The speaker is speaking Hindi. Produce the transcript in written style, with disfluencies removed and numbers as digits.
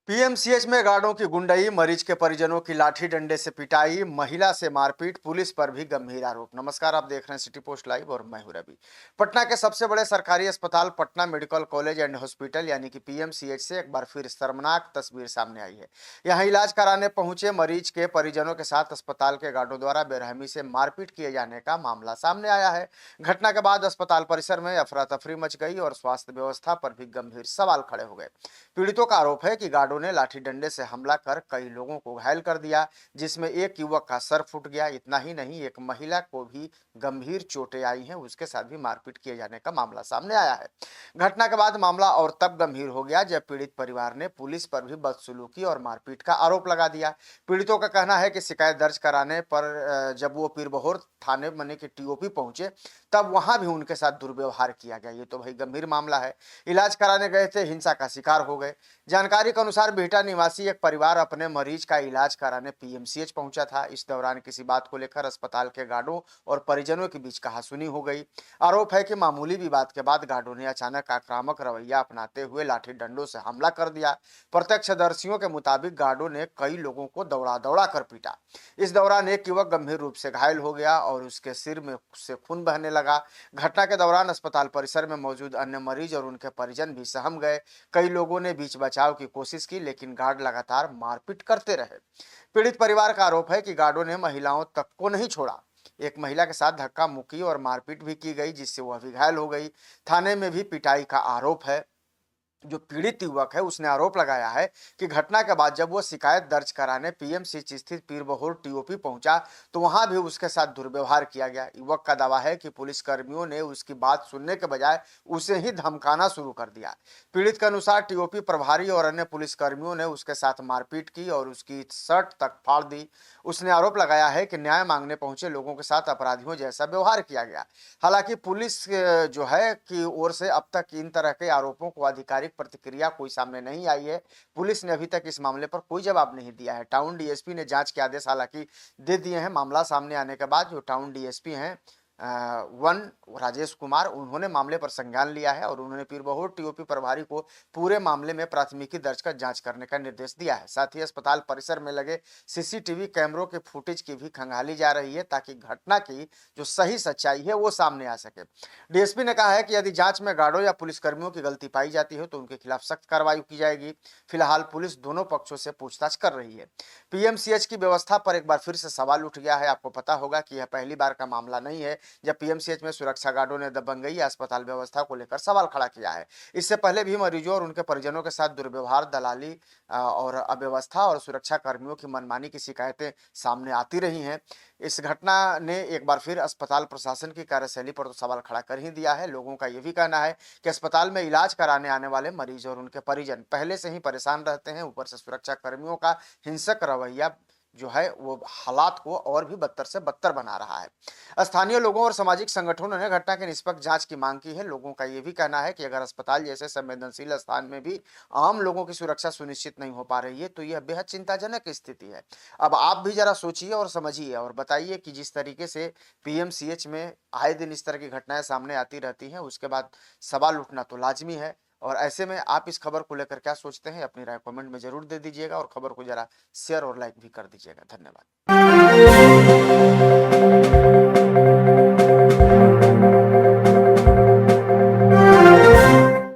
पीएमसीएच में गार्डों की गुंडई, मरीज के परिजनों की लाठी डंडे से पिटाई, महिला से मारपीट, पुलिस पर भी गंभीर आरोप। नमस्कार, आप देख रहे हैं सिटी पोस्ट लाइव और मैं हूं रवि। पटना के सबसे बड़े सरकारी अस्पताल Patna medical college and hospital यानी कि पीएमसीएच से एक बार फिर शर्मनाक तस्वीर सामने आई है। यहां इलाज कराने पहुंचे मरीज के परिजनों के साथ अस्पताल के गार्डों द्वारा बेरहमी से मारपीट किए जाने का मामला सामने आया है। घटना के बाद अस्पताल परिसर में अफरा तफरी मच गई और स्वास्थ्य व्यवस्था पर भी गंभीर सवाल खड़े हो गए। पीड़ितों का आरोप है कि गार्डों ने लाठी डंडे से हमला कर कई लोगों को घायल कर दिया, जिसमें एक युवक का सर फूट गया। इतना ही नहीं, एक महिला को भी गंभीर चोटें आई हैं, उसके साथ भी मारपीट किए जाने का मामला सामने आया है। घटना के बाद मामला और तब गंभीर हो गया जब पीड़ित परिवार ने पुलिस पर भी बदसलूकी और मारपीट का आरोप लगा दिया। पीड़ितों का कहना है कि शिकायत दर्ज कराने पर जब वो पीरबहोर थाने मने के टीओपी पहुंचे, तब वहां भी उनके साथ दुर्व्यवहार किया गया। ये तो भाई गंभीर मामला है। इलाज कराने गए थे, हिंसा का शिकार हो गए। जानकारी के अनुसार बिहटा निवासी एक परिवार अपने मरीज का इलाज कराने पीएमसीएच पहुंचा था। इस दौरान किसी बात को लेकर अस्पताल के गार्डों और परिजनों के बीच कहासुनी हो गई। आरोप है कि मामूली विवाद के बाद गार्डों ने अचानक आक्रामक रवैया अपनाते हुए लाठी डंडों से हमला कर दिया। प्रत्यक्षदर्शियों के मुताबिक गार्डों ने कई लोगों को दौड़ा दौड़ा कर पीटा। इस दौरान एक युवक गंभीर रूप से घायल हो गया और उसके सिर में से खून बहने लगा। घटना के दौरान अस्पताल परिसर में मौजूद अन्य मरीज और उनके परिजन भी सहम गए। कई लोगों ने बीच बचाव की कोशिश की, लेकिन गार्ड लगातार मारपीट करते रहे। पीड़ित परिवार का आरोप है कि गार्डों ने महिलाओं तक को नहीं छोड़ा। एक महिला के साथ धक्का मुक्की और मारपीट भी की गई, जिससे वह भी घायल हो गई। थाने में भी पिटाई का आरोप है। जो पीड़ित युवक है उसने आरोप लगाया है कि घटना के बाद जब वो शिकायत दर्ज कराने पीएमसीएच स्थित पीरबहोर टीओपी पहुंचा, तो वहां भी उसके साथ दुर्व्यवहार किया गया। युवक का दावा है कि पुलिस कर्मियों ने उसकी बात सुनने के बजाय उसे ही धमकाना शुरू कर दिया। पीड़ित के अनुसार टीओपी प्रभारी और अन्य पुलिस कर्मियों ने उसके साथ मारपीट की और उसकी शर्ट तक फाड़ दी। उसने आरोप लगाया है कि न्याय मांगने पहुंचे लोगों के साथ अपराधियों जैसा व्यवहार किया गया। हालांकि पुलिस जो है की ओर से अब तक इन तरह के आरोपों को आधिकारिक प्रतिक्रिया कोई सामने नहीं आई है। पुलिस ने अभी तक इस मामले पर कोई जवाब नहीं दिया है। टाउन डीएसपी ने जांच के आदेश हालांकि दे दिए हैं। मामला सामने आने के बाद जो टाउन डीएसपी हैं वन राजेश कुमार, उन्होंने मामले पर संज्ञान लिया है और उन्होंने पीरबहोर टीओपी प्रभारी को पूरे मामले में प्राथमिकी दर्ज कर जांच करने का निर्देश दिया है। साथ ही अस्पताल परिसर में लगे सीसीटीवी कैमरों के फुटेज की भी खंगाली जा रही है, ताकि घटना की जो सही सच्चाई है वो सामने आ सके। डीएसपी ने कहा है कि यदि जांच में गार्डों या पुलिसकर्मियों की गलती पाई जाती है तो उनके खिलाफ सख्त कार्रवाई की जाएगी। फिलहाल पुलिस दोनों पक्षों से पूछताछ कर रही है। पीएमसीएच की व्यवस्था पर एक बार फिर से सवाल उठ गया है। आपको पता होगा कि यह पहली बार का मामला नहीं है जब पीएमसीएच में सुरक्षा गार्डों ने दबंगई या अस्पताल व्यवस्था को लेकर सवाल खड़ा किया है। इससे पहले भी मरीजों और उनके परिजनों के साथ दुर्व्यवहार, दलाली और अव्यवस्था और सुरक्षा कर्मियों की मनमानी की शिकायतें सामने आती रही हैं। इस घटना ने एक बार फिर अस्पताल प्रशासन की कार्यशैली पर तो सवाल खड़ा कर ही दिया है। लोगों का यह भी कहना है कि अस्पताल में इलाज कराने आने वाले मरीज और उनके परिजन पहले से ही परेशान रहते हैं। ऊपर से सुरक्षा कर्मियों का हिंसक रवैया जो है वो हालात को और भी बदतर से बदतर बना रहा है। स्थानीय लोगों और सामाजिक संगठनों ने घटना की निष्पक्ष जांच की मांग की है। लोगों का यह भी कहना है कि अगर अस्पताल जैसे संवेदनशील स्थान में भी आम लोगों की सुरक्षा सुनिश्चित नहीं हो पा रही है तो यह बेहद चिंताजनक स्थिति है। अब आप भी जरा सोचिए और समझिए और बताइए कि जिस तरीके से पीएमसीएच में आए दिन इस तरह की घटनाएं सामने आती रहती हैं, उसके बाद सवाल उठना तो लाजमी है। और ऐसे में आप इस खबर को लेकर क्या सोचते हैं, अपनी राय कमेंट में जरूर दे दीजिएगा और खबर को जरा शेयर और लाइक भी कर दीजिएगा। धन्यवाद।